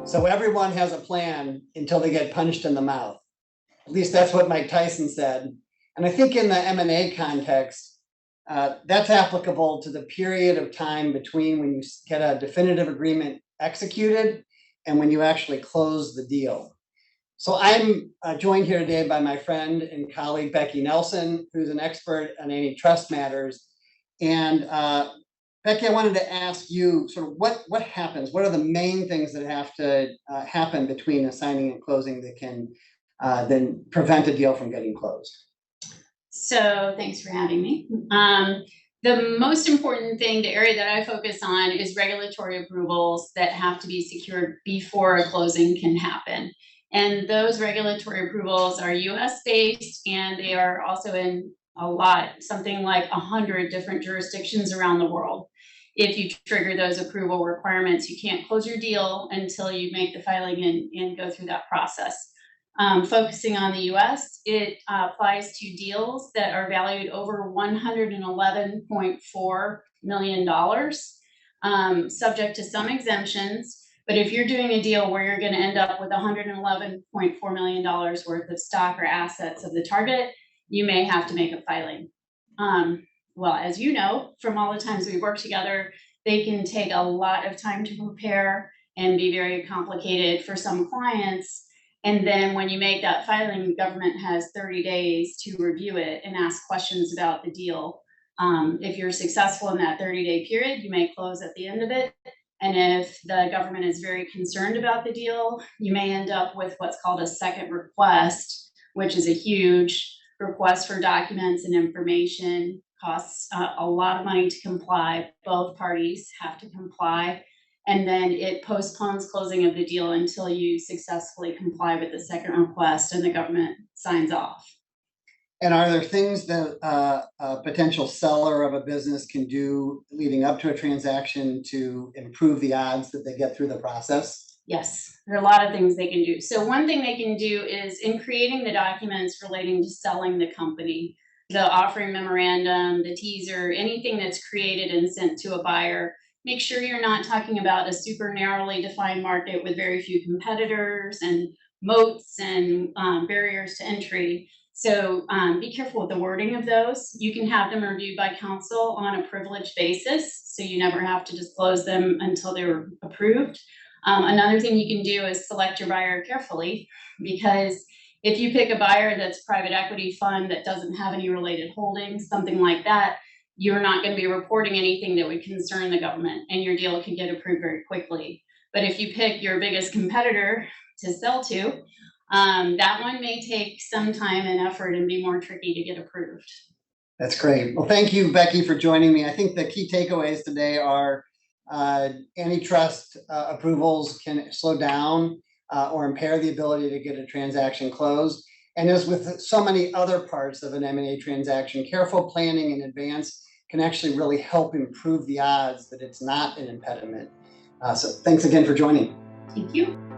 So everyone has a plan until they get punched in the mouth. At least that's what Mike Tyson said. And I think in the M&A context, that's applicable to the period of time between when you get a definitive agreement executed and when you actually close the deal. So I'm joined here today by my friend and colleague, Becky Nelson, who's an expert on antitrust matters. And Becky, I wanted to ask you sort of what happens? What are the main things that have to happen between a signing and closing that can then prevent a deal from getting closed? So thanks for having me. The most important thing, the area that I focus on, is regulatory approvals that have to be secured before a closing can happen. And those regulatory approvals are US based, and they are also in something like 100 different jurisdictions around the world. If you trigger those approval requirements, you can't close your deal until you make the filing and go through that process. Focusing on the US, it applies to deals that are valued over $111.4 million, subject to some exemptions. But if you're doing a deal where you're going to end up with $111.4 million worth of stock or assets of the target, you may have to make a filing. Well, as you know, from all the times we work together, they can take a lot of time to prepare and be very complicated for some clients. And then when you make that filing, the government has 30 days to review it and ask questions about the deal. If you're successful in that 30-day period, you may close at the end of it. And if the government is very concerned about the deal, you may end up with what's called a second request, which is a huge request for documents and information, costs a lot of money to comply. Both parties have to comply. And then it postpones closing of the deal until you successfully comply with the second request and the government signs off. And are there things that a potential seller of a business can do leading up to a transaction to improve the odds that they get through the process? Yes, there are a lot of things they can do. So one thing they can do is, in creating the documents relating to selling the company, the offering memorandum, the teaser, anything that's created and sent to a buyer, make sure you're not talking about a super narrowly defined market with very few competitors and moats and barriers to entry. So be careful with the wording of those. You can have them reviewed by counsel on a privileged basis, so you never have to disclose them until they're approved. Another thing you can do is select your buyer carefully, because if you pick a buyer that's private equity fund that doesn't have any related holdings, something like that, you're not going to be reporting anything that would concern the government, and your deal can get approved very quickly. But if you pick your biggest competitor to sell to, that one may take some time and effort and be more tricky to get approved. That's great. Well, thank you, Becky, for joining me. I think the key takeaways today are antitrust approvals can slow down or impair the ability to get a transaction closed. And as with so many other parts of an M&A transaction, careful planning in advance can actually really help improve the odds that it's not an impediment. So thanks again for joining. Thank you.